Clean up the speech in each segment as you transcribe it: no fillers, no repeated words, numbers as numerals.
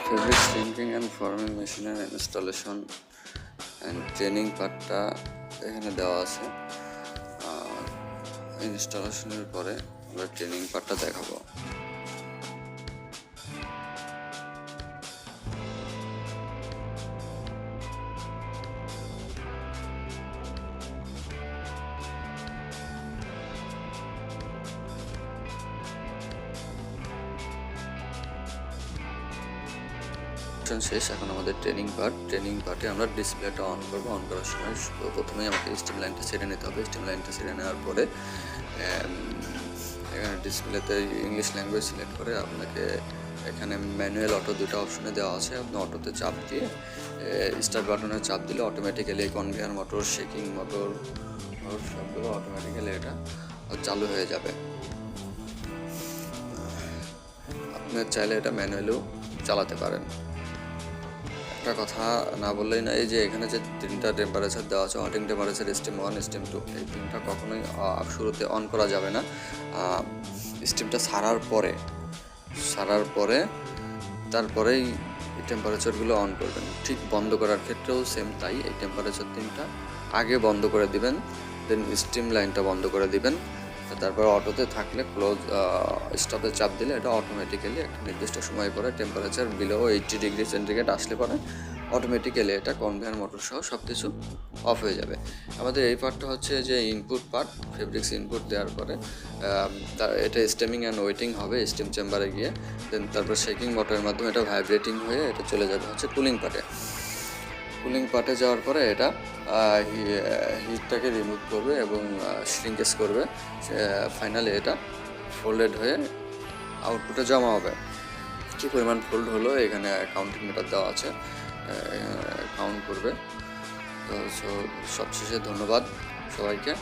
Fabric স্ট্রিঙ্কিং and forming মেশিনের installation and training পার্টটা এখানে দেওয়া আছে। ইনস্টলেশনের পরে আমরা ট্রেনিং পার্টটা দেখাবো। শেষ, এখন আমাদের ট্রেনিং পার্টে আমরা ডিসপ্লেটা অন করবো। অন করার সময় প্রথমেই আমাকে স্টিম লাইনটা ছেড়ে নিতে হবে। স্টিম লাইনটা ছেড়ে নেওয়ার পরে এখানে ডিসপ্লেতে ইংলিশ ল্যাঙ্গুয়েজ সিলেক্ট করে আপনাকে এখানে ম্যানুয়াল অটো দুটো অপশনে দেওয়া আছে। আপনি অটোতে চাপ দিয়ে স্টার্ট বাটনে চাপ দিলে automatically conveyor motor, shaking motor সবগুলো অটোমেটিক্যালি এটা চালু হয়ে যাবে। আপনি চাইলে এটা ম্যানুয়ালিও চালাতে পারেন। একটা কথা না বললেই না, এই যে এখানে যে তিনটা টেম্পারেচার দেওয়া আছে, হটিং টেম্পারেচার, স্টিম 1, স্টিম 2, এই তিনটা কখনোই শুরুতে অন করা যাবে না। স্টিমটা ছাড়ার পরে তারপরেই এই টেম্পারেচারগুলো অন করবেন। ঠিক বন্ধ করার ক্ষেত্রেও সেম তাই। এই টেম্পারেচার তিনটা আগে বন্ধ করে দিবেন, দেন স্টিম লাইনটা বন্ধ করে দিবেন। তারপর অটোতে থাকলে ক্লোজ স্টপে চাপ দিলে এটা অটোমেটিক্যালি একটা নির্দিষ্ট সময় পরে টেম্পারেচার বিলো 80 ডিগ্রি সেন্টিগ্রেড আসলে পরে অটোমেটিক্যালি এটা কনভেয়ার মোটর সহ সব কিছু অফ হয়ে যাবে। আমাদের এই পার্টটা হচ্ছে যে ইনপুট পার্ট। ফেব্রিক্স ইনপুট দেওয়ার পরে এটা স্টেমিং অ্যান্ড ওয়েটিং হবে স্টিম চেম্বারে গিয়ে, দেন তারপর শেকিং মোটরের মাধ্যমে এটা ভাইব্রেটিং হয়ে এটা চলে যাবে হচ্ছে কুলিং পার্টে যাওয়ার পরে এটা হিটটাকে রিমুভ করবে এবং শ্রিঙ্কেজ করবে। ফাইনালি এটা ফোল্ডেড হয়ে আউটপুটে জমা হবে। কী পরিমাণ ফোল্ড হলো এখানে কাউন্টিং মিটার দেওয়া আছে, কাউন্ট করবে। তো সবশেষে ধন্যবাদ সবাইকে।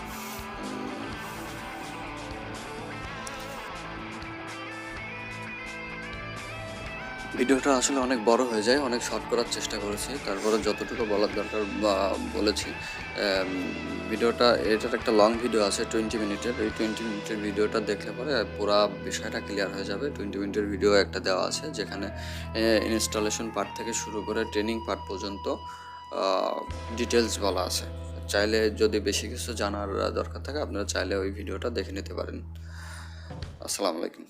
ভিডিওটা আসলে অনেক বড় হয়ে যায়, অনেক শর্ট করার চেষ্টা করেছি, তারপরে যতটুকু বলার দরকার বলেছি। ভিডিওটা এটার একটা লং ভিডিও আছে 20 মিনিটের। এই 20 মিনিটের ভিডিওটা দেখলে পরে পুরো বিষয়টা ক্লিয়ার হয়ে যাবে। 20 মিনিটের ভিডিও একটা দেওয়া আছে যেখানে ইনস্টলেশন পার্ট থেকে শুরু করে ট্রেনিং পার্ট পর্যন্ত ডিটেলস বলা আছে। চাইলে যদি বেশি কিছু জানার দরকার থাকে আপনারা চাইলে ওই ভিডিওটা দেখে নিতে পারেন। আসসালামু আলাইকুম।